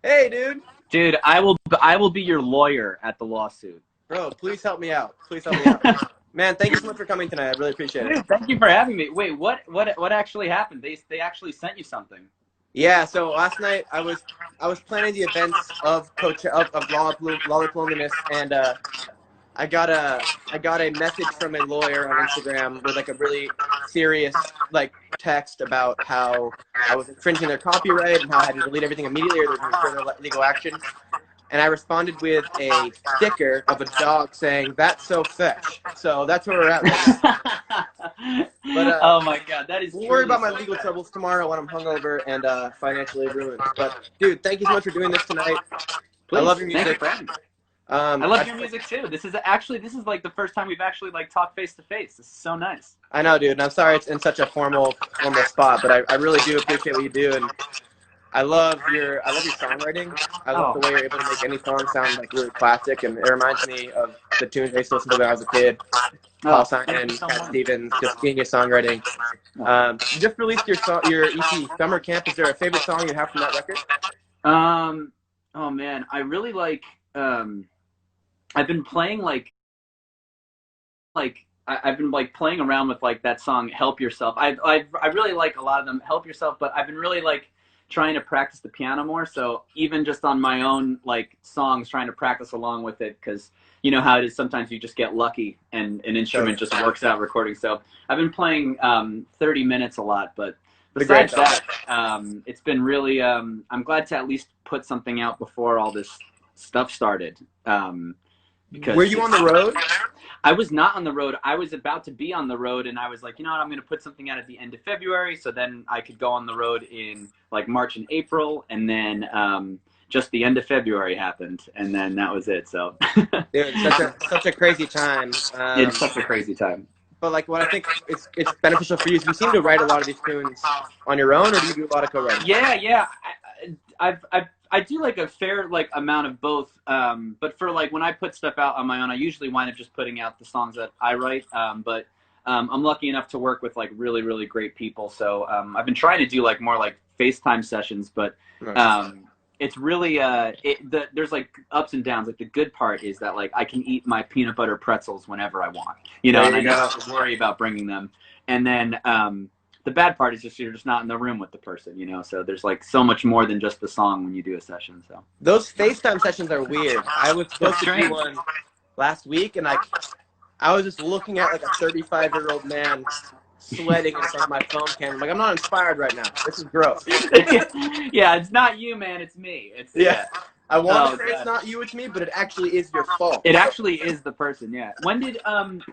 Hey, dude. Dude, I will be your lawyer at the lawsuit. Bro, please help me out. Please help me out. Man, thank you so much for coming tonight. I really appreciate it. Dude, thank you for having me. Wait, what actually happened? They actually sent you something. Yeah, so last night I was planning the events of Coach of lollapaloneliness, and I got a message from a lawyer on Instagram with like a really serious like text about how I was infringing their copyright and how I had to delete everything immediately or there was going to be further legal action. And I responded with a sticker of a dog saying, "That's so fetch." So that's where we're at right now. But Oh my God, that is we'll worry truly about my so legal sad. troubles tomorrow when I'm hungover and financially ruined. But dude, thank you so much for doing this tonight. I love Please, your thank you music. for having me. I love I your music too. This is like the first time we've actually like talked face to face. This is so nice. I know, dude, and I'm sorry it's in such a formal spot, but I really do appreciate what you do, and I love your songwriting. I love Oh, the way you're able to make any song sound like really classic, and it reminds me of the tunes I used to listen to when I was a kid. Paul oh, thank you Simon, so Cat much. Stevens, just genius songwriting. You just released your EP, Summer Camp. Is there a favorite song you have from that record? Um, oh man, I really um I've been playing I've been like playing around with like that song "Help Yourself." I really like a lot of them. "Help Yourself," but I've been really like trying to practice the piano more. So even just on my own like songs, trying to practice along with it because you know how it is. Sometimes you just get lucky and an instrument Totally. just works out recording. So I've been playing 30 minutes a lot, but It's a great besides song. that, it's been really. I'm glad to at least put something out before all this stuff started. Were Because you on the road? I was not on the road. I was about to be on the road, and I was like, you know what, I'm going to put something out at the end of February, so then I could go on the road in like March and April, and then just the end of February happened, and then that was it. So Dude, such a crazy time. it's such a crazy time. But like what I think it's beneficial for you is you seem to write a lot of these tunes on your own, or do you do a lot of co-writing? Yeah, yeah. I do like a fair like amount of both. But for like when I put stuff out on my own, I usually wind up just putting out the songs that I write. But I'm lucky enough to work with like really great people. So I've been trying to do like more like FaceTime sessions, but Nice. it's really there's like ups and downs. Like the good part is that like I can eat my peanut butter pretzels whenever I want, you know, There and I you never go. have to worry about bringing them. And then the bad part is just you're just not in the room with the person, you know. So there's like so much more than just the song when you do a session. So Those FaceTime sessions are weird. I was it's supposed to do strange. one last week, and I was just looking at like a 35-year-old man sweating in front of my phone camera. I'm like, I'm not inspired right now. This is gross. Yeah, it's not you, man. It's me. It's Yeah. yeah. I want to Oh say it's god. not you, it's me, but it actually is your fault. It So actually is the person. Yeah. When did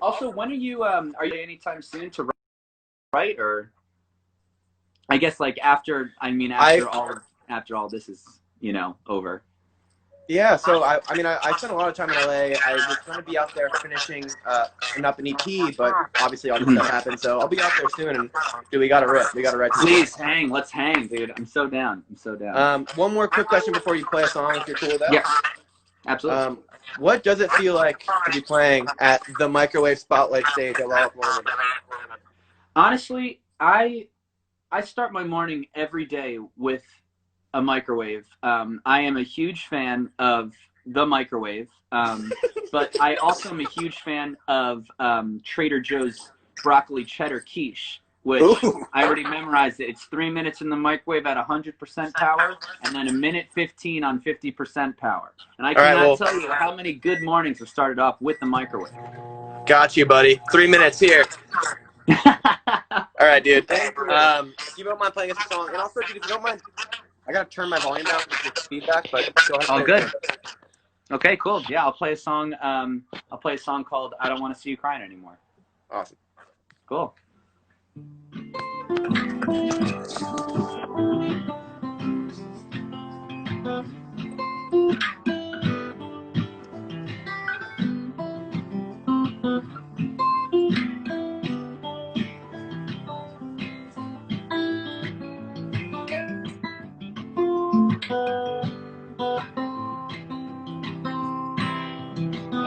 also when are you anytime soon to write or I guess like after I mean I after all this is you know over. Yeah, so I mean, I spent a lot of time in LA. I was going to be out there finishing up an EP, but obviously all this stuff Mhm. happened. So I'll be out there soon, and dude, we got to rip. We got to write some Please songs. hang. Let's hang, dude. I'm so down. I'm so down. One more quick question before you play a song, if you're cool with that. Yeah, absolutely. What does it feel like to be playing at the Microwave Spotlight stage at Lollapalooza? Honestly, I start my morning every day with a microwave. I am a huge fan of the microwave, but I also am a huge fan of Trader Joe's broccoli cheddar quiche, which Ooh, I already memorized it. It's 3 minutes in the microwave at 100% power, and then a minute 15 on 50% power. And I all right, cannot well, tell you how many good mornings have started off with the microwave. got you, buddy. 3 minutes here. All right, dude. If you don't mind playing us a song, and also, dude, if you don't mind, I gotta turn my volume down because it's feedback, but go ahead and All play the good. song. Okay, cool. Yeah, I'll play a song. I'll play a song called "I Don't Want to See You Crying Anymore." Awesome. Cool.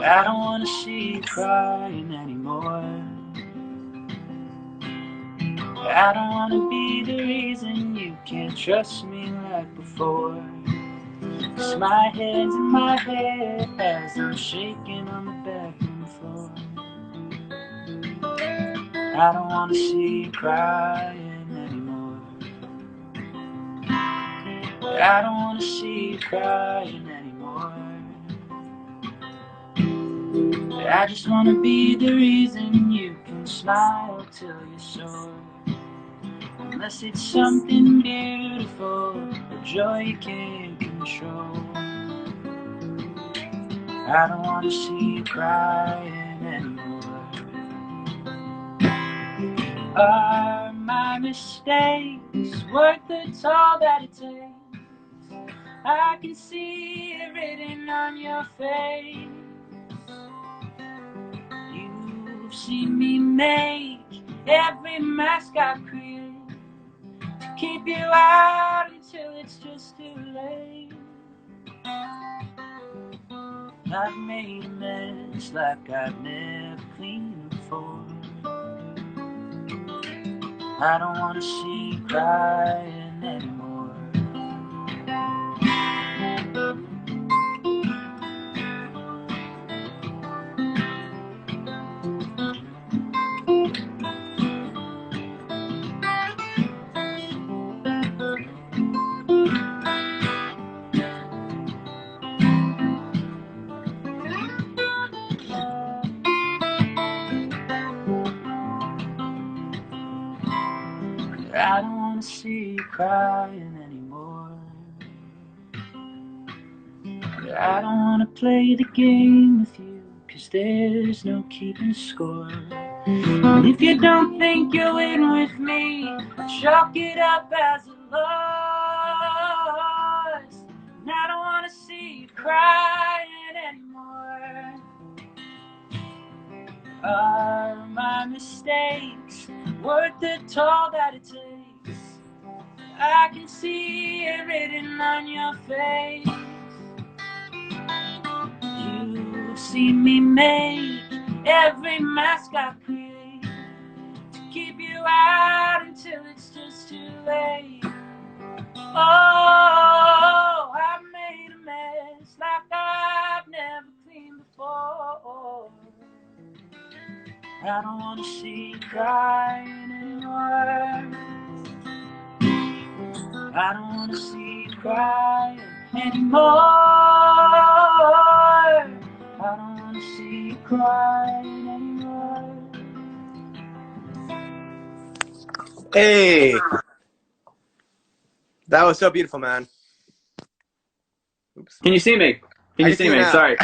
I don't want to see you crying anymore. I don't want to be the reason you can't trust me like before. Place my hands in my head as I'm shaking on the bathroom floor. I don't want to see you crying anymore. I don't want to see you crying anymore. I just want to be the reason you can smile till you're sore. Unless it's something beautiful, a joy you can't control. I don't want to see you crying anymore. Are my mistakes worth the toll that it takes? I can see it written on your face. You've seen me make every mask I create to keep you out until it's just too late. I've made a mess like I've never cleaned before. I don't want to see you crying anymore. I don't want to see you crying anymore. I don't want to play the game with you, 'cause there's no keeping score. And if you don't think you'll win with me, chalk it up as a loss. And I don't want to see you crying anymore. Are my mistakes worth the toll that it takes? I can see it written on your face. You've seen me make every mask I create to keep you out until it's just too late. Oh, I've made a mess like I've never cleaned before. I don't want to see you crying anymore. I don't want to see you crying anymore. I don't want to see you crying anymore. Hey, that was so beautiful, man. Oops. Can you see me? Can you see me? Now. Sorry.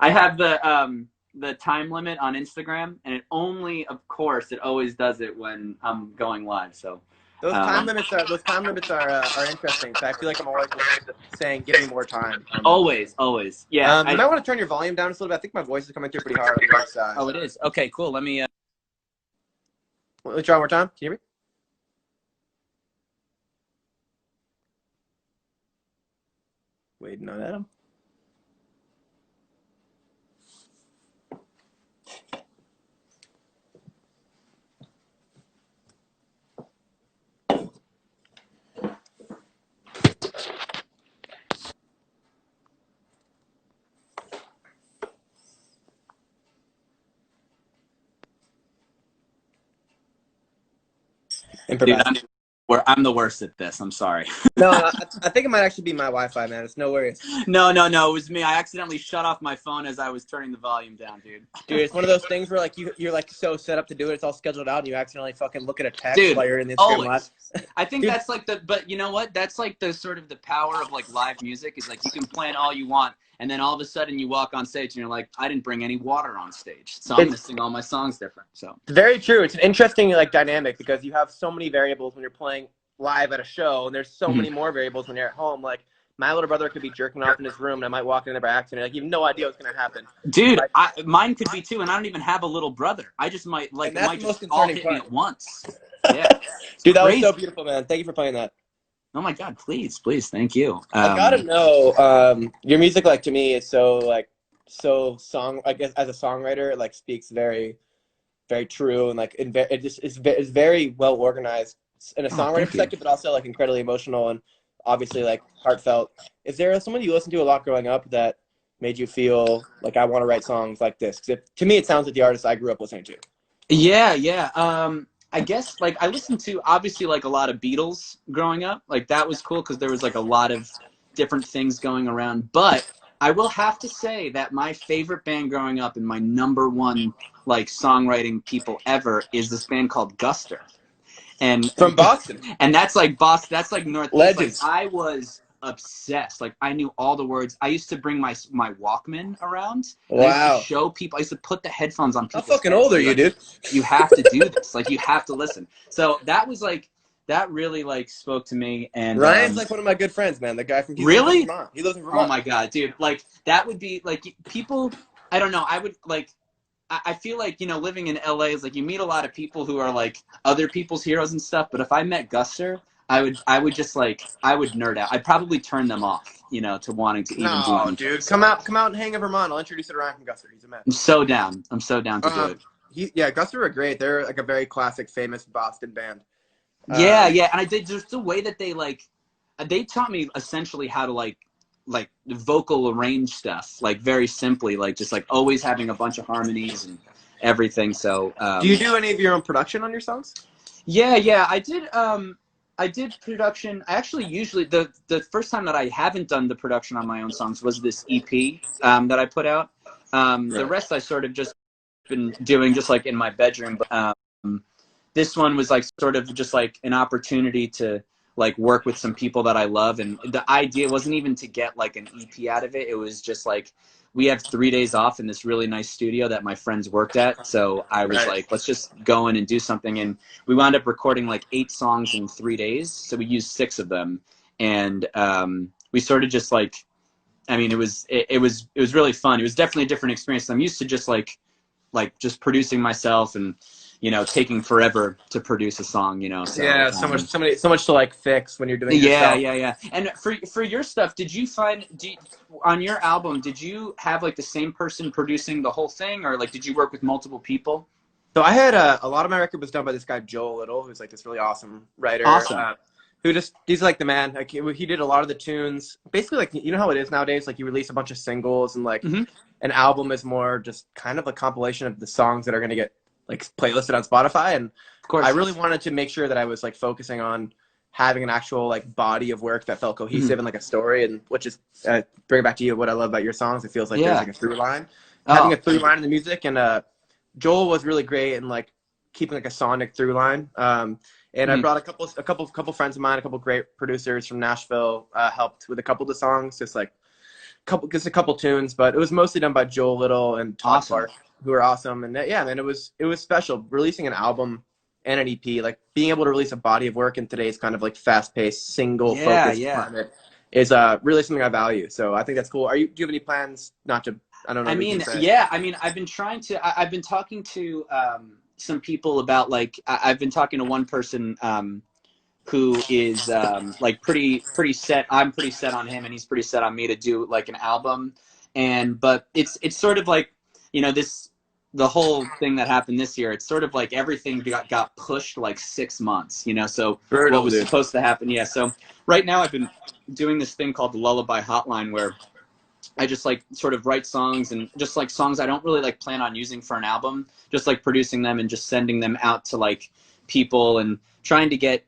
I have the time limit on Instagram, and it only, of course, it always does it when I'm going live. So those time limits are interesting. So I feel like I'm always saying, "Give me more time." Always. Yeah. You might want to turn your volume down just a little bit. I think my voice is coming through pretty hard on the other side. Oh, it is. Okay, cool. Let me. Let's try one more time. Can you hear me? Waiting on Adam. Dude, I'm the worst at this. I'm sorry. No, I think it might actually be my Wi-Fi, man. It's no worries. No. It was me. I accidentally shut off my phone as I was turning the volume down, dude. Dude, it's one of those things where like you're like so set up to do it, it's all scheduled out, and you accidentally fucking look at a text while you're in the Instagram live. I think that's like but you know what? That's like the sort of the power of like live music is like you can plan all you want, and then all of a sudden you walk on stage and you're like, I didn't bring any water on stage, so I'm gonna sing all my songs different. So very true. It's an interesting like dynamic because you have so many variables when you're playing live at a show, and there's so many more variables when you're at home. Like my little brother could be jerking off in his room, and I might walk in there by accident. Like you have no idea what's gonna happen. Dude, mine could be too, and I don't even have a little brother. I just might like it might just all hit me at once. Yeah, dude, that was so beautiful, man. Thank you for playing that. Oh my God, please, thank you. I gotta know, your music, like to me, is so I guess as a songwriter, it like speaks very, very true, and like it just is very well organized in a songwriter perspective, but also like incredibly emotional. And obviously like heartfelt. Is there someone you listened to a lot growing up that made you feel like I want to write songs like this? Because to me, it sounds like the artist I grew up listening to. Yeah, yeah. I guess like I listened to obviously like a lot of Beatles growing up. Like that was cool because there was like a lot of different things going around. But I will have to say that my favorite band growing up and my number one like songwriting people ever is this band called Guster. And From Boston. and that's like Boston, that's like Northeast. Like Legends. I was obsessed. Like I knew all the words. I used to bring my Walkman around. And I used Wow. to show people. I used to put the headphones on How people's fucking heads. old are you, Like, dude? you have to do this. Like you have to listen. So that was like that really like spoke to me. And Ryan's like one of my good friends, man. The guy from really, Vermont. He lives in Vermont. oh my god, dude! Like that would be like people. I don't know. I would like. I feel like, you know, living in LA is like you meet a lot of people who are like other people's heroes and stuff. But if I met Guster, I would just like, I would nerd out. I'd probably turn them off, you know, to wanting to even do anything. Dude, come out and hang in Vermont. I'll introduce you to Ryan from Guster. He's a man. I'm so down. I'm so down to do it. Guster are great. They're like a very classic, famous Boston band. Yeah, yeah. And I did just the way that they taught me essentially how to like vocal arrange stuff, like very simply, like just like always having a bunch of harmonies and everything. So do you do any of your own production on your songs? Yeah, I did production. I actually usually the first time that I haven't done the production on my own songs was this EP that I put out. The rest I sort of just been doing just like in my bedroom. But this one was like sort of just like an opportunity to like work with some people that I love. And the idea wasn't even to get like an EP out of it. It was just like, we have 3 days off in this really nice studio that my friends worked at. So I was like, let's just go in and do something. And we wound up recording like 8 songs in 3 days. So we used 6 of them. And we sort of just like, I mean, it was really fun. It was definitely a different experience. I'm used to just like just producing myself and, you know, taking forever to produce a song, you know. So, yeah, so much to like fix when you're doing it yourself. Yeah. And for your stuff, did you find on your album, did you have like the same person producing the whole thing, or like did you work with multiple people? So I had a lot of my record was done by this guy Joel Little, who's like this really awesome writer. Awesome. He's like the man. Like he did a lot of the tunes. Basically, like you know how it is nowadays. Like you release a bunch of singles, and like an album is more just kind of a compilation of the songs that are going to get like playlisted on Spotify. And of course, I really wanted to make sure that I was like focusing on having an actual like body of work that felt cohesive and like a story, and which is bring it back to you. What I love about your songs, it feels like there's like a through line, having a through line in the music. And Joel was really great in like keeping like a sonic through line. And I brought a couple friends of mine, a couple great producers from Nashville, helped with a couple of the songs, just a couple tunes, but it was mostly done by Joel Little and Todd Clark, who are awesome. And yeah, man, it was special releasing an album and an EP, like being able to release a body of work in today's kind of like fast-paced, single-focused climate is really something I value. So I think that's cool. Do you have any plans not to? I don't know. I've been trying to. I've been talking to some people about like I've been talking to one person who is like pretty set. I'm pretty set on him, and he's pretty set on me to do like an album. But it's sort of like, you know, the whole thing that happened this year. It's sort of like everything got pushed like 6 months, you know. So what was supposed to happen? Yeah. So right now I've been doing this thing called the Lullaby Hotline, where I just like sort of write songs, and just like songs I don't really like plan on using for an album, just like producing them and just sending them out to like people and trying to get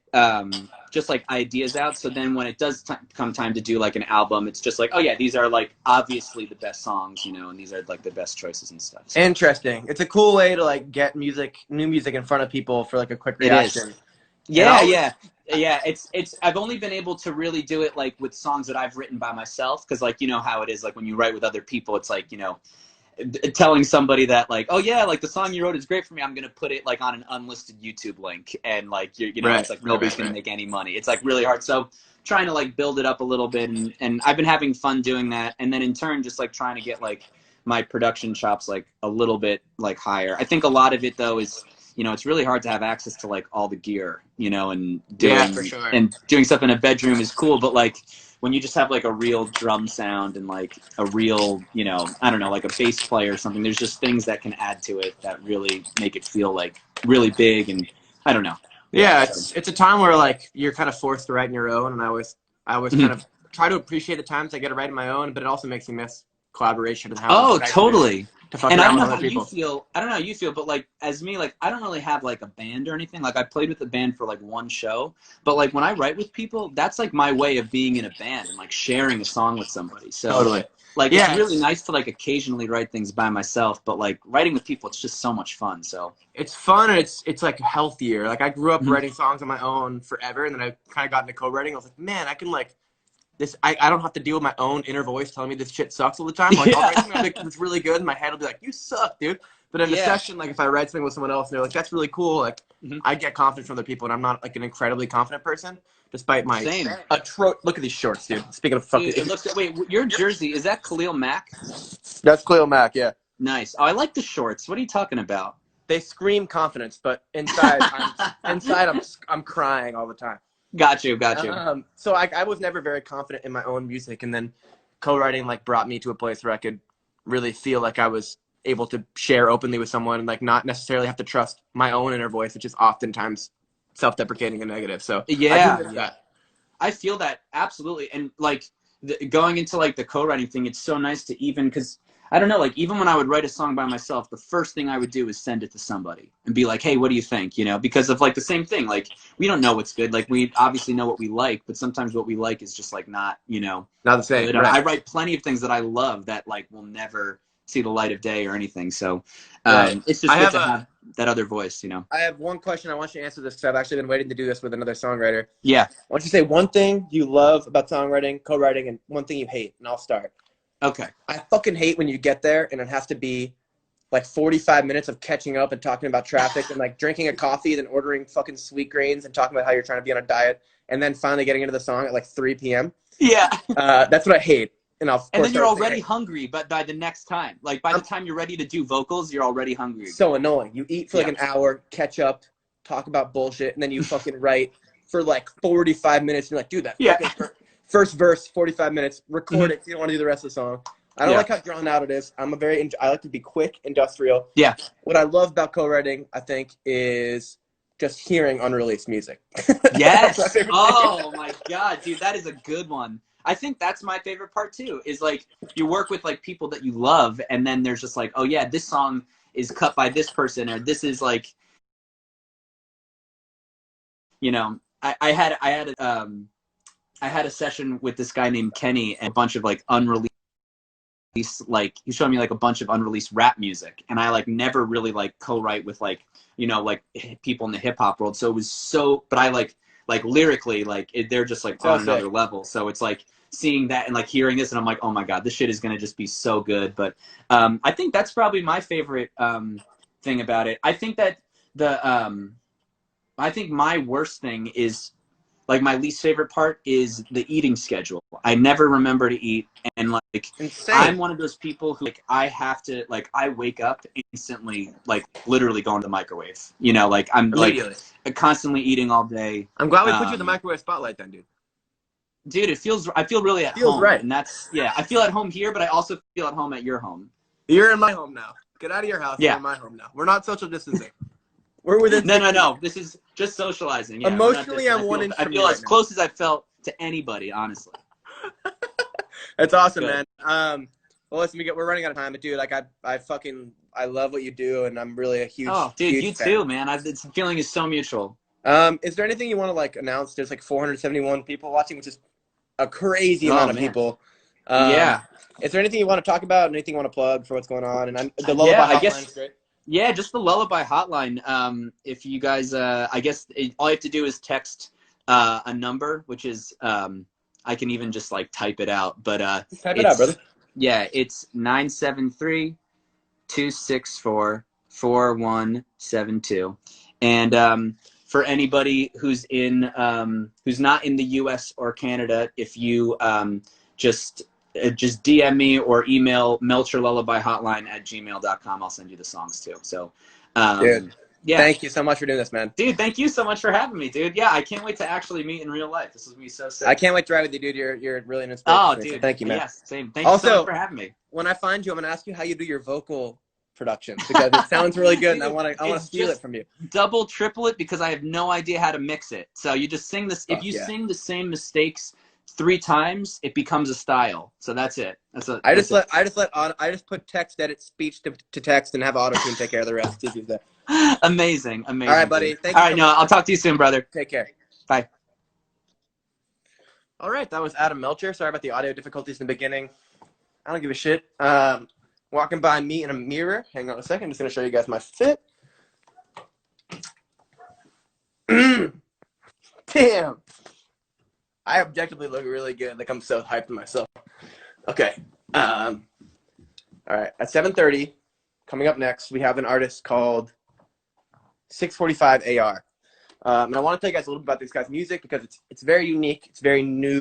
just like ideas out. So then when it does come time to do like an album, it's just like, oh yeah, these are like obviously the best songs, you know, and these are like the best choices and stuff. So. Interesting. It's a cool way to like get new music in front of people for like a quick reaction. It is. Yeah. It's I've only been able to really do it like with songs that I've written by myself, because like, you know how it is, like when you write with other people, it's like, you know, telling somebody that like, oh yeah, like the song you wrote is great for me, I'm gonna put it like on an unlisted YouTube link, and like you know, it's like nobody's gonna make any money. It's like really hard. So trying to like build it up a little bit, and I've been having fun doing that, and then in turn just like trying to get like my production chops like a little bit like higher. I think a lot of it though is, you know, it's really hard to have access to like all the gear, you know, and doing stuff in a bedroom is cool, but like when you just have like a real drum sound and like a real, you know, I don't know, like a bass player or something, there's just things that can add to it that really make it feel like really big, and I don't know. Yeah, it's a time where like you're kind of forced to write on your own, and I always kind of try to appreciate the times I get to write my own, but it also makes me miss collaboration and how Oh, nice totally. to fuck And I around don't with know other how people. you feel. I don't know how you feel, but like as me, like I don't really have like a band or anything. Like I played with a band for like one show, but like when I write with people, that's like my way of being in a band and like sharing a song with somebody. So Totally. like Yeah, it's really nice to like occasionally write things by myself, but like writing with people, it's just so much fun. So it's fun and it's like healthier. Like I grew up Mhm. writing songs on my own forever, and then I kind of got into co-writing. I was like, man, I can like this. I don't have to deal with my own inner voice telling me this shit sucks all the time. Like I'll write something Yeah. that's really good, and my head will be like, you suck, dude. But in a Yeah. session, like if I write something with someone else and they're like, that's really cool, like Mhm. I get confidence from other people, and I'm not like an incredibly confident person, despite my Same. Look at these shorts, dude. Speaking of fucking, Dude, it looks. Wait, your jersey is that Khalil Mack? that's Cleo Mack, yeah. Nice. Oh, I like the shorts. What are you talking about? They scream confidence, but I'm crying all the time. Got you. Got you. So I was never very confident in my own music, and then co-writing like brought me to a place where I could really feel like I was able to share openly with someone and like not necessarily have to trust my own inner voice, which is oftentimes self-deprecating and negative. So Yeah. I do miss that. I feel that absolutely. And like going into like the co-writing thing, it's so nice to even, because I don't know, like even when I would write a song by myself, the first thing I would do is send it to somebody and be like, hey, what do you think? You know, because of like the same thing, like we don't know what's good. Like we obviously know what we like, but sometimes what we like is just like not, you know, Not the same. good. Right. I write plenty of things that I love that like will never see the light of day or anything. So Right. it's just good to have that other voice, you know. I have one question. I want you to answer this because I've actually been waiting to do this with another songwriter. Yeah. I want you to say one thing you love about songwriting, co-writing, and one thing you hate, and I'll start. Okay. I fucking hate when you get there and it has to be like 45 minutes of catching up and talking about traffic and like drinking a coffee, then ordering fucking sweet grains and talking about how you're trying to be on a diet, and then finally getting into the song at like 3 p.m. Yeah. That's what I hate. And then you're already hungry, but by the next time, like by the time you're ready to do vocals, you're already hungry. So annoying. You eat for like an hour, catch up, talk about bullshit, and then you fucking write for like 45 minutes. And you're like, dude, that fucking first verse, 45 minutes, record it. You don't want to do the rest of the song. I don't like how drawn out it is. I like to be quick, industrial. Yeah. What I love about co-writing, I think, is just hearing unreleased music. Yes. Oh my God, dude, that is a good one. I think that's my favorite part too, is like you work with like people that you love, and then there's just like, oh yeah, this song is cut by this person, or this is like, you know, I had a session with this guy named Kenny and a bunch of like unreleased, like he showed me like a bunch of unreleased rap music, and I like never really like co-write with like, you know, like people in the hip hop world. So it was so, but I like lyrically, like they're just like on another level. So it's like seeing that and like hearing this, and I'm like, oh my God, this shit is gonna just be so good. But I think that's probably my favorite thing about it. I think that I think my worst thing is, like, my least favorite part is the eating schedule. I never remember to eat, and like I'm one of those people who like I have to, like, I wake up instantly, like literally going to the microwave. You know, like I'm like constantly eating all day. I'm glad we put you in the microwave spotlight then, dude. Dude, I feel really at home. Right. And that's, yeah, I feel at home here, but I also feel at home at your home. You're in my home now. Get out of your house. Yeah. You're in my home now. We're not social distancing. We're within. No. This is just socializing. Yeah, emotionally, I'm 1 inch. I feel as close as I felt to anybody, honestly. That's awesome, man. Well, listen, we're running out of time, but dude, like I love what you do, and I'm really a huge. Oh, dude, huge you fan. too, man. This feeling is so mutual. Is there anything you want to like announce? There's like 471 people watching, which is a crazy amount of people. Yeah. Is there anything you want to talk about? Anything you want to plug for what's going on? And the Lullaby Hotline is great. Yeah, just the Lullaby Hotline. If you guys, I guess all you have to do is text a number, which is I can even just like type it out. But type it out, brother. Yeah, it's 973-264-4172. And for anybody who's who's not in the U.S. or Canada, if you just DM me or email melchorlullabyhotline@gmail.com. I'll send you the songs too. So, dude, yeah. Thank you so much for doing this, man. Dude, thank you so much for having me, dude. Yeah, I can't wait to actually meet in real life. This is gonna be so sick. I can't wait to ride with you, dude. You're really an inspiration. Oh, dude. So thank you, man. Yes, same. Thank you so much for having me. When I find you, I'm gonna ask you how you do your vocal production because it sounds really good, and I want to steal it from you. Double, triple it, because I have no idea how to mix it. So you just sing this. If you sing the same mistakes 3 times, it becomes a style. So that's it. I just put text edit speech to text and have auto-tune take care of the rest. Amazing. All right, buddy. Thank you. All right, no, I'll talk to you soon, brother. Take care. Bye. All right, that was Adam Melcher. Sorry about the audio difficulties in the beginning. I don't give a shit. Walking by me in a mirror. Hang on a second. I'm just going to show you guys my fit. Damn. I objectively look really good. Like, I'm so hyped in myself. Okay. All right. At 7:30, coming up next, we have an artist called 645 AR. And I want to tell you guys a little bit about this guy's music because it's very unique. It's very new.